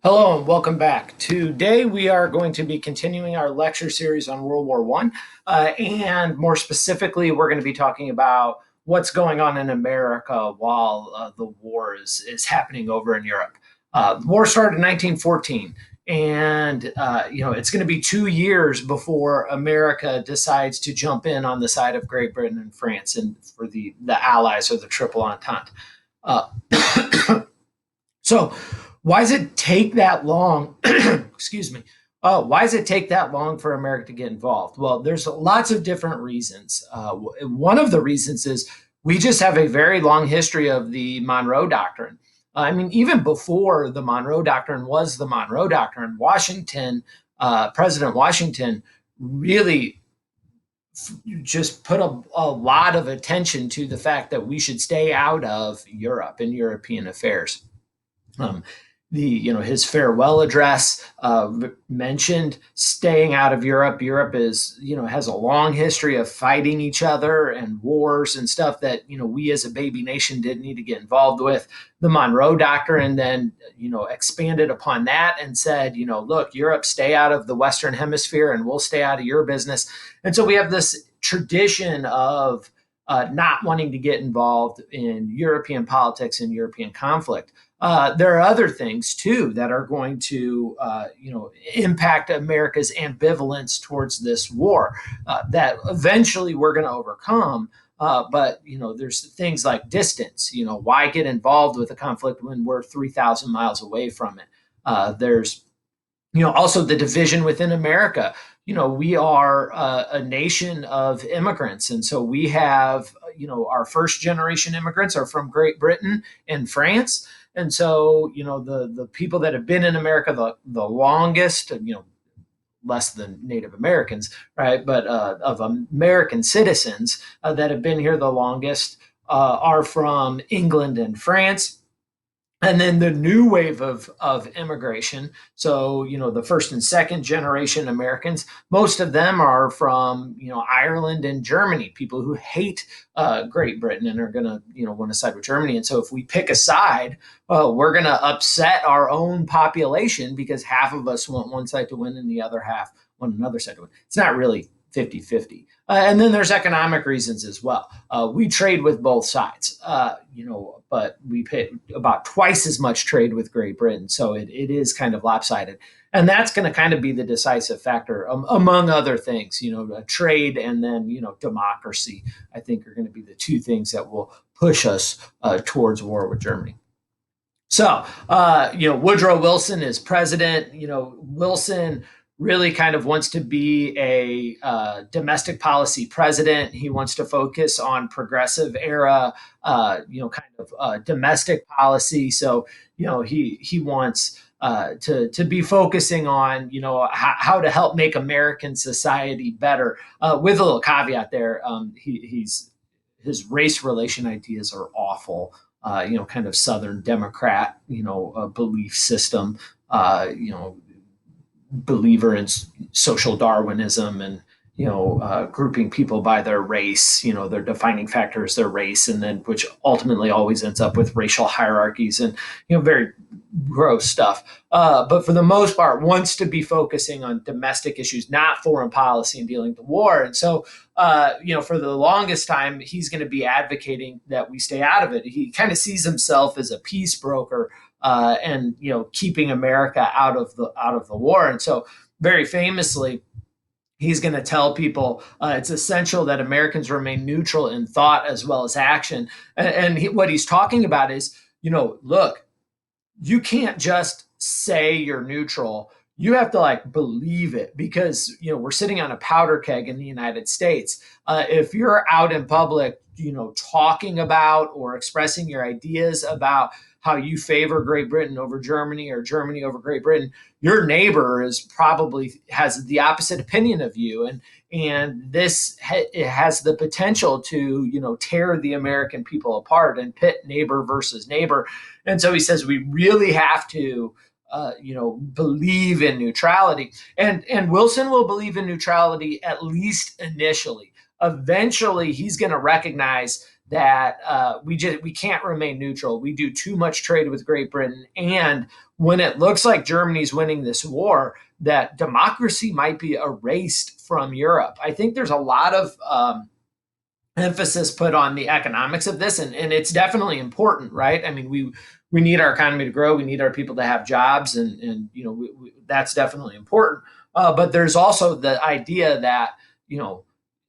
Hello and welcome back. Today we are going to be continuing our lecture series on World War One, and more specifically, we're going to be talking about what's going on in America while the war is happening over in Europe. The war started in 1914, and it's going to be 2 years before America decides to jump in on the side of Great Britain and France, and for the Allies or the Triple Entente. Uh, so why does it take that long? Excuse me. Why does it take that long for America to get involved? Well, there's lots of different reasons. One of the reasons is we just have a very long history of the Monroe Doctrine. I mean, even before the Monroe Doctrine was the Monroe Doctrine, President Washington really just put a lot of attention to the fact that we should stay out of Europe and European affairs. Um, his farewell address mentioned staying out of Europe. Europe has a long history of fighting each other and wars and stuff that we as a baby nation didn't need to get involved with. The Monroe Doctrine then expanded upon that and said, look, Europe, stay out of the Western Hemisphere and we'll stay out of your business. And so we have this tradition of not wanting to get involved in European politics and European conflict. There are other things too that are going to, impact America's ambivalence towards this war that eventually we're going to overcome. But there's things like distance. Why get involved with a conflict when we're 3,000 miles away from it? There's also the division within America. We are a nation of immigrants, and so we have our first generation immigrants are from Great Britain and France. And so, the people that have been in America the longest, less than Native Americans, right? But of American citizens that have been here the longest are from England and France. And then the new wave of immigration. So, the first and second generation Americans, most of them are from, Ireland and Germany, people who hate Great Britain and are going to, want to side with Germany. And so if we pick a side, we're going to upset our own population because half of us want one side to win and the other half want another side to win. It's not really 50-50. And then there's economic reasons as well. We trade with both sides, but we pay about twice as much trade with Great Britain. So it is kind of lopsided. And that's going to kind of be the decisive factor, among other things. Trade and then, democracy, I think, are going to be the two things that will push us towards war with Germany. So, Woodrow Wilson is president. Wilson really kind of wants to be a domestic policy president. He wants to focus on progressive era, kind of domestic policy. So, he wants to be focusing on, how to help make American society better. With a little caveat there, his race relation ideas are awful. Kind of Southern Democrat, belief system. Believer in social Darwinism and grouping people by their race. Their defining factor is their race, and then which ultimately always ends up with racial hierarchies and very gross stuff. But for the most part, wants to be focusing on domestic issues, not foreign policy and dealing with the war. And so, for the longest time, he's going to be advocating that we stay out of it. He kind of sees himself as a peace broker and keeping America out of the war. And so, very famously, he's going to tell people it's essential that Americans remain neutral in thought as well as action. And what he's talking about is, look, you can't just say you're neutral. You have to believe it because we're sitting on a powder keg in the United States. If you're out in public, talking about or expressing your ideas about how you favor Great Britain over Germany or Germany over Great Britain, your neighbor is probably has the opposite opinion of you, and this it has the potential to tear the American people apart and pit neighbor versus neighbor. And so he says we really have to believe in neutrality, and Wilson will believe in neutrality at least initially. Eventually, he's going to recognize that we can't remain neutral. We do too much trade with Great Britain, and when it looks like Germany's winning this war, that democracy might be erased from Europe. I think there's a lot of emphasis put on the economics of this, and it's definitely important, right? I mean, we need our economy to grow, we need our people to have jobs, and that's definitely important. But there's also the idea that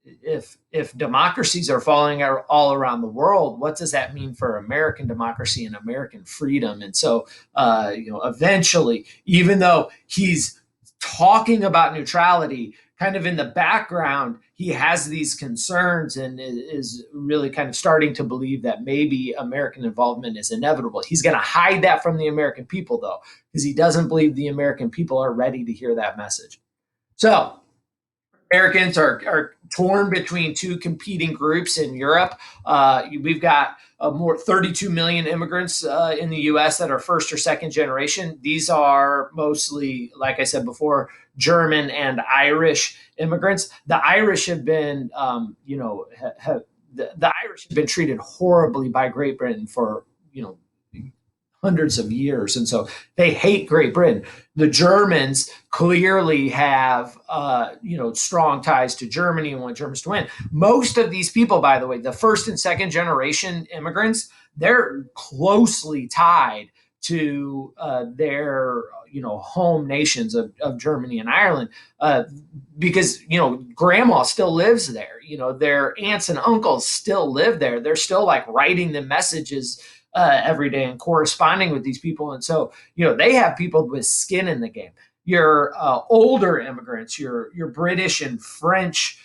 if democracies are falling all around the world, what does that mean for American democracy and American freedom? And so, eventually, even though he's talking about neutrality, kind of in the background, he has these concerns and is really kind of starting to believe that maybe American involvement is inevitable. He's going to hide that from the American people, though, because he doesn't believe the American people are ready to hear that message. So, Americans are torn between two competing groups in Europe. We've got more 32 million immigrants in the U.S. that are first or second generation. These are mostly, like I said before, German and Irish immigrants. The Irish have been, the Irish have been treated horribly by Great Britain for, hundreds of years, and so they hate Great Britain. The Germans clearly have, strong ties to Germany and want Germans to win. Most of these people, by the way, the first and second generation immigrants, they're closely tied to their, home nations of Germany and Ireland, because grandma still lives there. Their aunts and uncles still live there. They're still like writing the messages every day and corresponding with these people. And so, they have people with skin in the game. Your older immigrants, your British and French,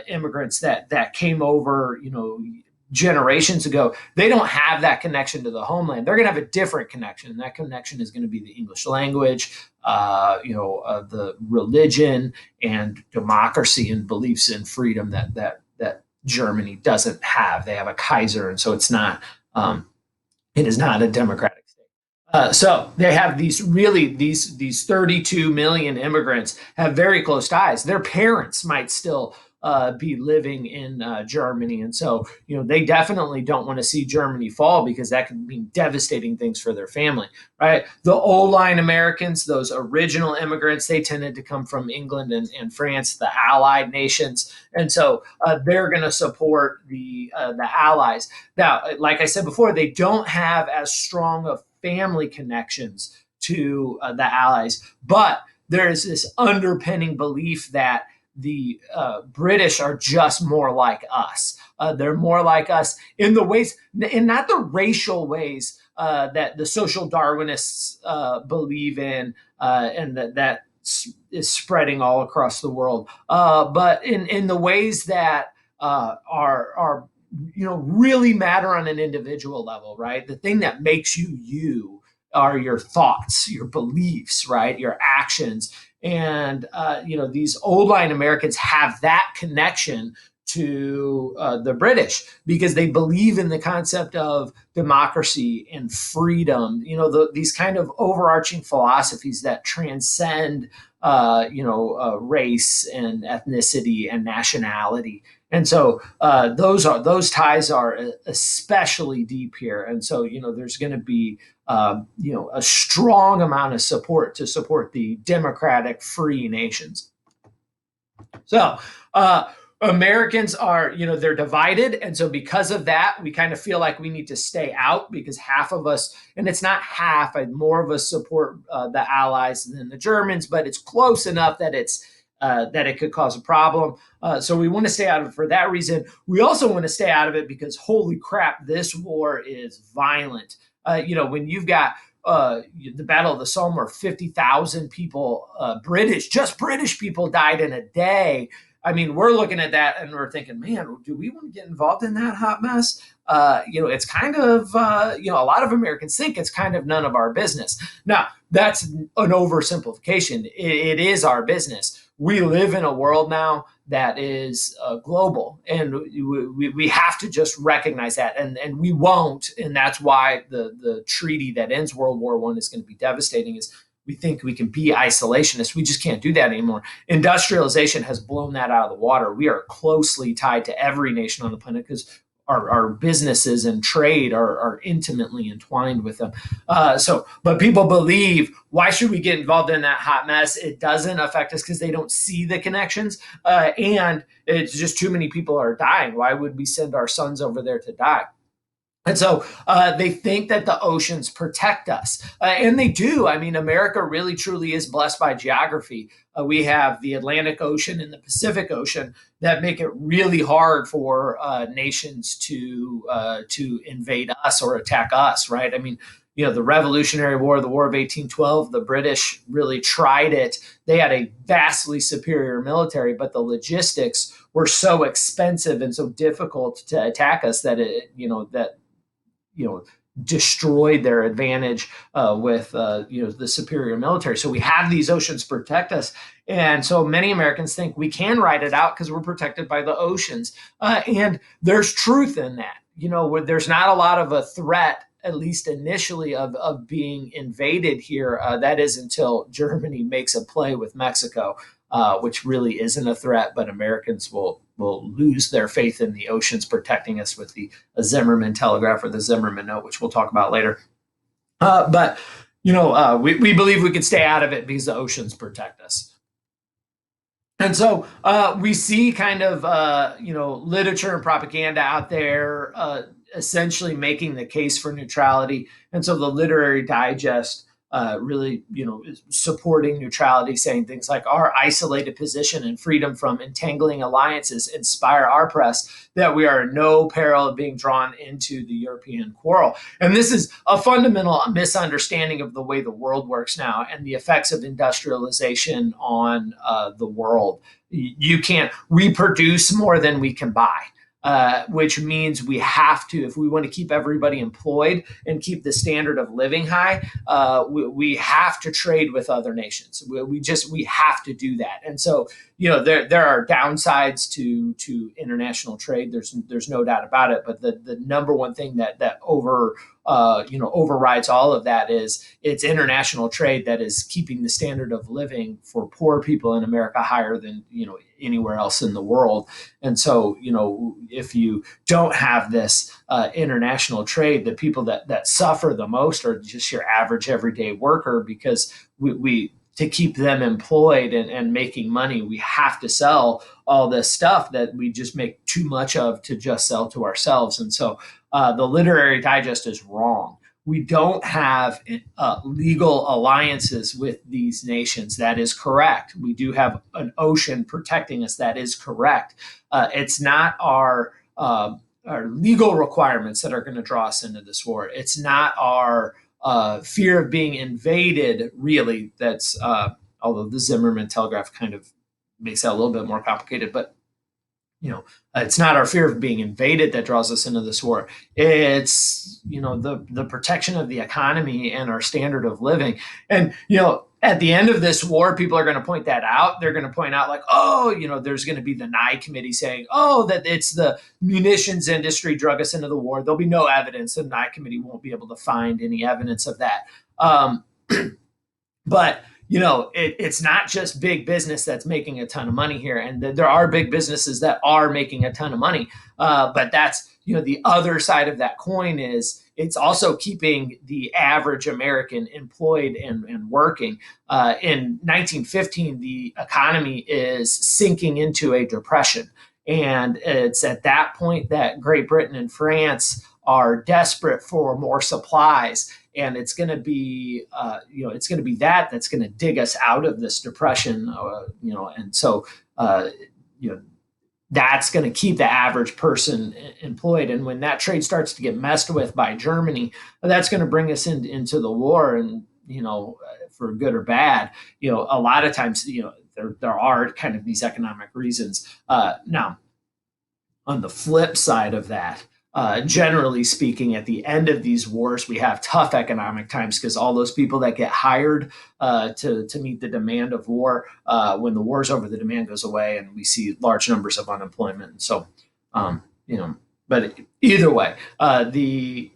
immigrants that came over, generations ago, they don't have that connection to the homeland. They're going to have a different connection. And that connection is going to be the English language, the religion and democracy and beliefs in freedom that Germany doesn't have. They have a Kaiser, and so it's not. It is not a democratic state. So they have these 32 million immigrants have very close ties. Their parents might still be living in Germany, and so they definitely don't want to see Germany fall because that could mean devastating things for their family, right? The old line Americans, those original immigrants, they tended to come from England and France, the Allied nations, and so they're going to support the Allies. Now, like I said before, they don't have as strong of family connections to the Allies, but there is this underpinning belief that the British are just more like us. They're more like us in the ways, and not the racial ways that the social Darwinists believe in, and that is spreading all across the world, but in the ways that are really matter on an individual level, right? The thing that makes you are your thoughts, your beliefs, right? Your actions. And these old line Americans have that connection to the British because they believe in the concept of democracy and freedom. These kind of overarching philosophies that transcend, race and ethnicity and nationality. And so those ties are especially deep here. And so there's going to be a strong amount of support to support the democratic free nations. So Americans are, they're divided. And so because of that, we kind of feel like we need to stay out because half of us, and it's not half, more of us support the Allies than the Germans, but it's close enough that that it could cause a problem. So we want to stay out of it for that reason. We also want to stay out of it because, holy crap, this war is violent. When you've got the Battle of the Somme where 50,000 people, just British people died in a day. I mean, we're looking at that and we're thinking, man, do we want to get involved in that hot mess? It's kind of, a lot of Americans think it's kind of none of our business. Now, that's an oversimplification. It is our business. We live in a world now that is global, and we have to just recognize that, and we won't, and that's why the treaty that ends World War I is going to be devastating. Is we think we can be isolationists. We just can't do that anymore. Industrialization has blown that out of the water. We are closely tied to every nation on the planet because our businesses and trade are intimately entwined with them. But people believe, why should we get involved in that hot mess? It doesn't affect us because they don't see the connections, and it's just too many people are dying. Why would we send our sons over there to die? And so they think that the oceans protect us. And they do. I mean, America really truly is blessed by geography. We have the Atlantic Ocean and the Pacific Ocean that make it really hard for nations to invade us or attack us, right? I mean, the Revolutionary War, the War of 1812, the British really tried it. They had a vastly superior military, but the logistics were so expensive and so difficult to attack us that destroyed their advantage with the superior military. So we have these oceans protect us, and so many Americans think we can ride it out because we're protected by the oceans, and there's truth in that. Where there's not a lot of a threat, at least initially, of being invaded here. That is until Germany makes a play with Mexico, which really isn't a threat, but Americans will lose their faith in the oceans protecting us with the Zimmerman telegraph or the Zimmerman note, which we'll talk about later. But we believe we can stay out of it because the oceans protect us. And so we see kind of literature and propaganda out there essentially making the case for neutrality. And so the Literary Digest really, is supporting neutrality, saying things like, our isolated position and freedom from entangling alliances inspire our press that we are in no peril of being drawn into the European quarrel. And this is a fundamental misunderstanding of the way the world works now and the effects of industrialization on the world. We produce more than we can buy. Which means we have to, if we want to keep everybody employed and keep the standard of living high, we have to trade with other nations. We have to do that. And so, there are downsides to international trade. There's no doubt about it. But the number one thing that overrides all of that is it's international trade that is keeping the standard of living for poor people in America higher than anywhere else in the world. And so, if you don't have this international trade, the people that suffer the most are just your average everyday worker, because we to keep them employed and making money, we have to sell all this stuff that we just make too much of to just sell to ourselves. And so the Literary Digest is wrong. We don't have legal alliances with these nations. That is correct. We do have an ocean protecting us. That is correct. It's not our legal requirements that are going to draw us into this war. It's not our fear of being invaded, really. That's although the Zimmerman telegraph kind of makes that a little bit more complicated, but it's not our fear of being invaded that draws us into this war. It's the protection of the economy and our standard of living. And at the end of this war, people are going to point that out. They're going to point out, like, there's going to be the Nye committee saying, that it's the munitions industry drug us into the war. There'll be no evidence. The Nye committee won't be able to find any evidence of that. But it's not just big business that's making a ton of money here, and there are big businesses that are making a ton of money. But that's the other side of that coin is it's also keeping the average American employed and working. In 1915, the economy is sinking into a depression, and it's at that point that Great Britain and France are desperate for more supplies. And it's going to be, that's going to dig us out of this depression, and so, that's going to keep the average person employed. And when that trade starts to get messed with by Germany, that's going to bring us into the war. And for good or bad, a lot of times, there are kind of these economic reasons. Now, on the flip side of that, generally speaking, at the end of these wars, we have tough economic times because all those people that get hired to meet the demand of war, when the war's over, the demand goes away, and we see large numbers of unemployment. So, but either way, the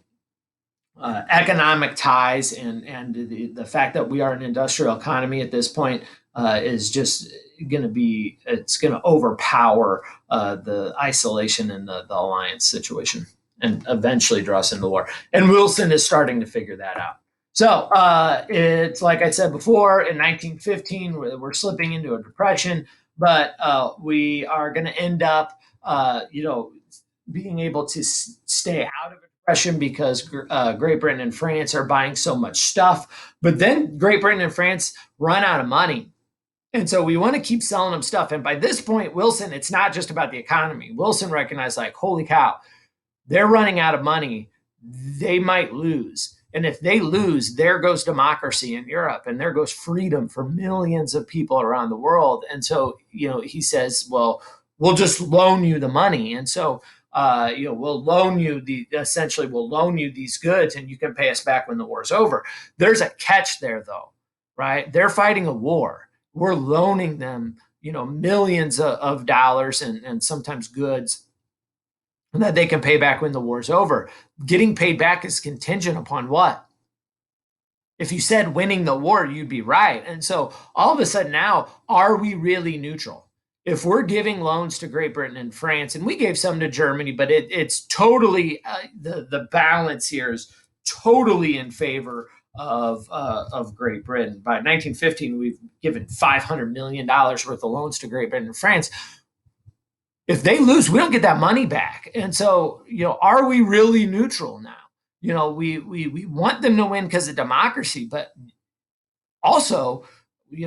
economic ties and the fact that we are an industrial economy at this point is just going to be, it's going to overpower the isolation and the alliance situation and eventually draw us into war. And Wilson is starting to figure that out. So it's like I said before, in 1915, we're slipping into a depression, but we are going to end up, being able to stay out of a depression because Great Britain and France are buying so much stuff. But then Great Britain and France run out of money. And so we want to keep selling them stuff. And by this point, Wilson, it's not just about the economy. Wilson recognized, like, holy cow, they're running out of money. They might lose. And if they lose, there goes democracy in Europe and there goes freedom for millions of people around the world. And so, he says, well, we'll just loan you the money. And so, we'll loan you we'll loan you these goods and you can pay us back when the war's over. There's a catch there, though, right? They're fighting a war. We're loaning them, millions of dollars and sometimes goods that they can pay back when the war's over. Getting paid back is contingent upon what? If you said winning the war, you'd be right. And so all of a sudden now, are we really neutral? If we're giving loans to Great Britain and France, and we gave some to Germany, but it's totally, the balance here is totally in favor of Great Britain. By 1915, we've given $500 million worth of loans to Great Britain and France. If they lose, we don't get that money back. And so, are we really neutral now? We want them to win because of democracy, but also, we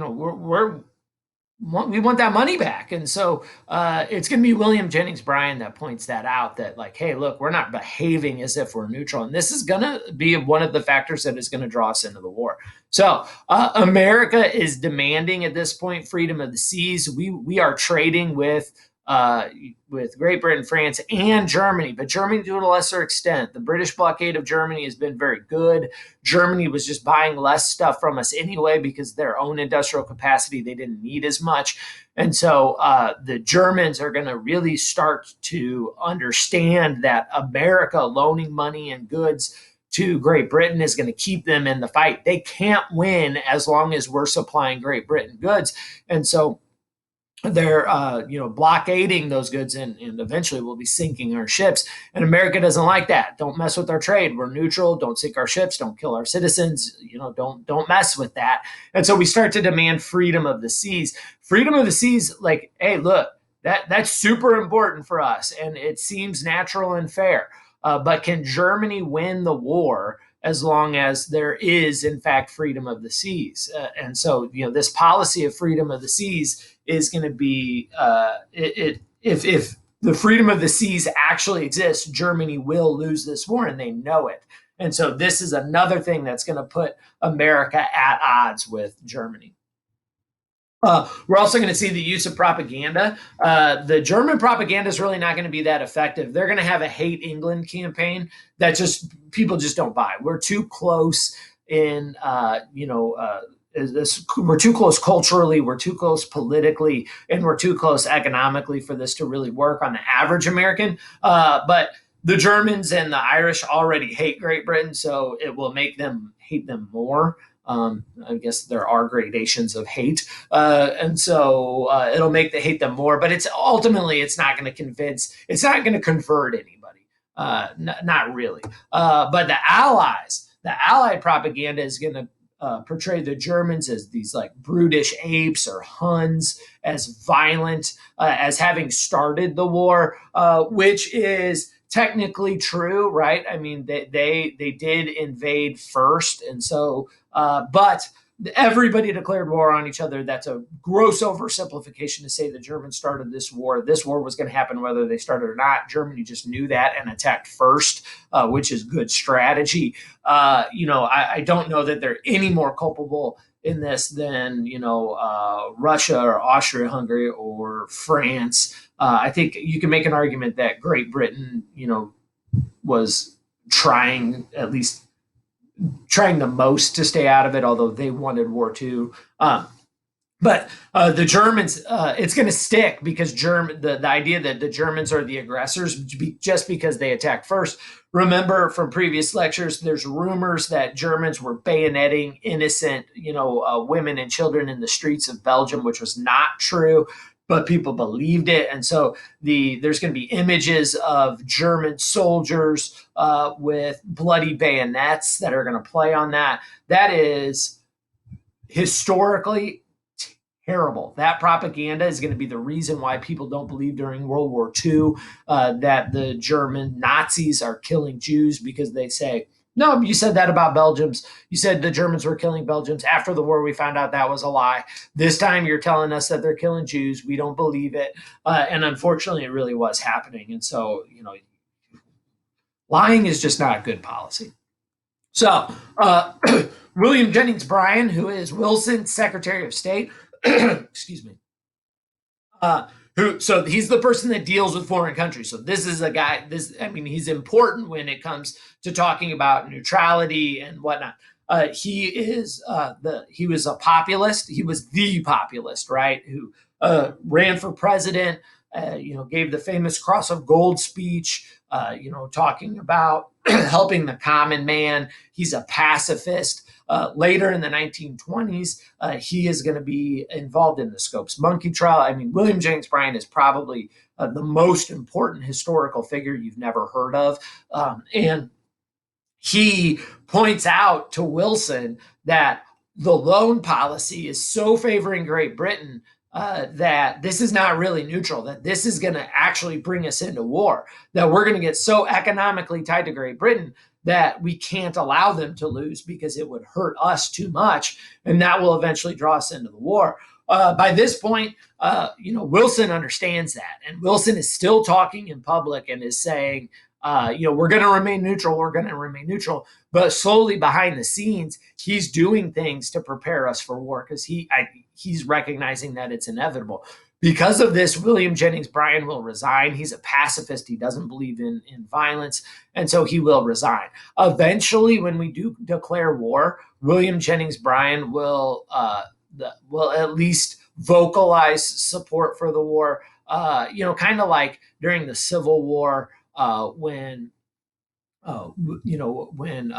want that money back. And so it's going to be William Jennings Bryan that points that out, that, like, hey, look, we're not behaving as if we're neutral. And this is going to be one of the factors that is going to draw us into the war. So America is demanding at this point freedom of the seas. We are trading with Great Britain, France, and Germany, but Germany to a lesser extent. The British blockade of Germany has been very good. Germany was just buying less stuff from us anyway because their own industrial capacity, they didn't need as much. And so the Germans are going to really start to understand that America loaning money and goods to Great Britain is going to keep them in the fight. They can't win as long as we're supplying Great Britain goods. And so they're blockading those goods and eventually we'll be sinking our ships. And America doesn't like that. Don't mess with our trade. We're neutral. Don't sink our ships. Don't kill our citizens. Don't mess with that. And so we start to demand freedom of the seas. Freedom of the seas, like, hey, look, that's super important for us, and it seems natural and fair. But can Germany win the war as long as there is, in fact, freedom of the seas? And so, this policy of freedom of the seas is going to be, if the freedom of the seas actually exists, Germany will lose this war, and they know it. And so this is another thing that's going to put America at odds with Germany. We're also going to see the use of propaganda. The German propaganda is really not going to be that effective. They're going to have a hate England campaign that people just don't buy. We're too close in, we're too close culturally, we're too close politically, and we're too close economically for this to really work on the average American. But the Germans and the Irish already hate Great Britain, so it will make them hate them more. I guess there are gradations of hate. And so it'll make them hate them more, but it's not going to convert anybody. Not really. But the Allied propaganda is going to portray the Germans as these, like, brutish apes or Huns, as violent, as having started the war, which is technically true, right? I mean, they did invade first, and so, but everybody declared war on each other. That's a gross oversimplification to say the Germans started this war. This war was going to happen whether they started or not. Germany just knew that and attacked first, which is good strategy. I don't know that they're any more culpable in this than Russia or Austria-Hungary or France. I think you can make an argument that Great Britain, was trying the most to stay out of it, although they wanted war too. But the Germans, it's going to stick because the idea that the Germans are the aggressors just because they attacked first. Remember from previous lectures, there's rumors that Germans were bayoneting innocent, women and children in the streets of Belgium, which was not true, but people believed it. And so there's going to be images of German soldiers with bloody bayonets that are going to play on that. That is historically terrible. That propaganda is going to be the reason why people don't believe during World War II that the German Nazis are killing Jews, because they say, no, you said that about Belgians. You said the Germans were killing Belgians. After the war, we found out that was a lie. This time you're telling us that they're killing Jews. We don't believe it. And unfortunately, it really was happening. And so, lying is just not a good policy. So, William Jennings Bryan, who is Wilson's Secretary of State, excuse me, so he's the person that deals with foreign countries. So this is a guy. He's important when it comes to talking about neutrality and whatnot. He was a populist. He was the populist, right? Who ran for president. Gave the famous Cross of Gold speech. Talking about helping the common man. He's a pacifist. Later in the 1920s, he is going to be involved in the Scopes monkey trial. William Jennings Bryan is probably the most important historical figure you've never heard of. And he points out to Wilson that the loan policy is so favoring Great Britain that this is not really neutral, that this is going to actually bring us into war, that we're going to get so economically tied to Great Britain that we can't allow them to lose because it would hurt us too much, and that will eventually draw us into the war. By this point, Wilson understands that, and Wilson is still talking in public and is saying, we're going to remain neutral. We're going to remain neutral. But slowly behind the scenes, he's doing things to prepare us for war because he's recognizing that it's inevitable. Because of this, William Jennings Bryan will resign. He's a pacifist. He doesn't believe in violence. And so he will resign. Eventually, when we do declare war, William Jennings Bryan will at least vocalize support for the war. Kind of like during the Civil War, when William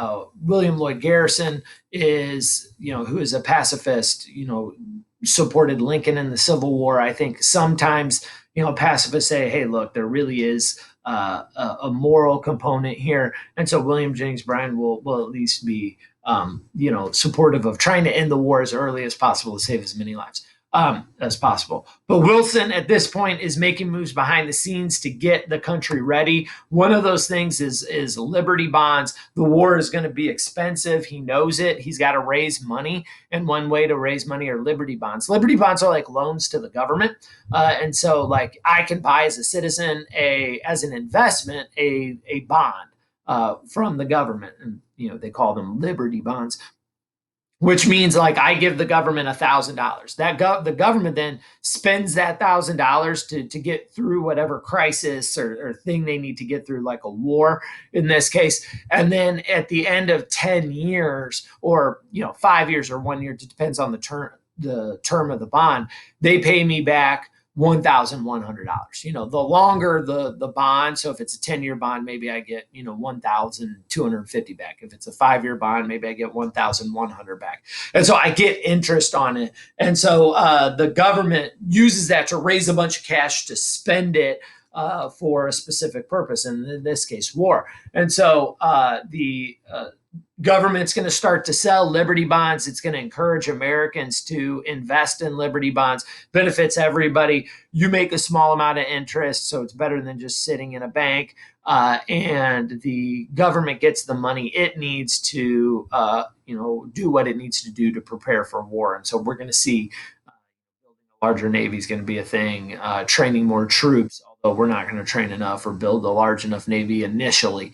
Lloyd Garrison who is a pacifist, supported Lincoln in the Civil War. I think sometimes, pacifists say, hey, look, there really is a moral component here. And so William Jennings Bryan will at least be, supportive of trying to end the war as early as possible to save as many lives as possible. But Wilson at this point is making moves behind the scenes to get the country ready. One of those things is Liberty bonds. The war is going to be expensive. He knows it. He's got to raise money. And one way to raise money are Liberty bonds. Liberty bonds are like loans to the government. And so like I can buy as a citizen, as an investment, a bond from the government. And, they call them Liberty bonds, which means like I give the government $1,000. The government then spends that $1,000 to get through whatever crisis or thing they need to get through, like a war in this case. And then at the end of 10 years or 5 years or 1 year, it depends on the term of the bond, they pay me back $1,100. The longer the bond, so if it's a 10-year bond, maybe I get $1,250 back. If it's a 5-year bond, maybe I get $1,100 back. And so I get interest on it. And so the government uses that to raise a bunch of cash to spend it for a specific purpose, and in this case, war. And so the government's going to start to sell Liberty bonds. It's going to encourage Americans to invest in Liberty bonds. Benefits everybody. You make a small amount of interest, so it's better than just sitting in a bank. And the government gets the money it needs to, do what it needs to do to prepare for war. And so we're going to see building a larger Navy is going to be a thing. Training more troops, although we're not going to train enough or build a large enough Navy initially.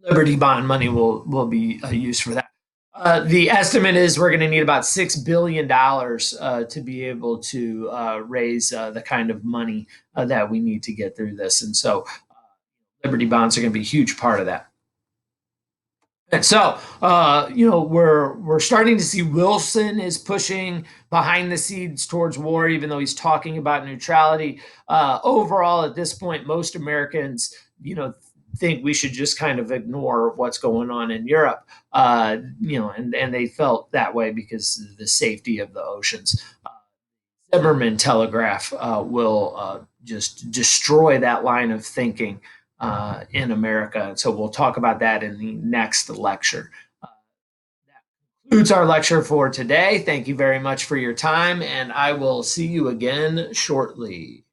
Liberty bond money will be used for that. The estimate is we're going to need about $6 billion to be able to raise the kind of money that we need to get through this. And so Liberty bonds are going to be a huge part of that. And so, we're starting to see Wilson is pushing behind the scenes towards war, even though he's talking about neutrality. Overall, at this point, most Americans, think we should just kind of ignore what's going on in Europe. And they felt that way because of the safety of the oceans. Zimmerman telegraph will just destroy that line of thinking in America. So we'll talk about that in the next lecture. That concludes our lecture for today. Thank you very much for your time, and I will see you again shortly.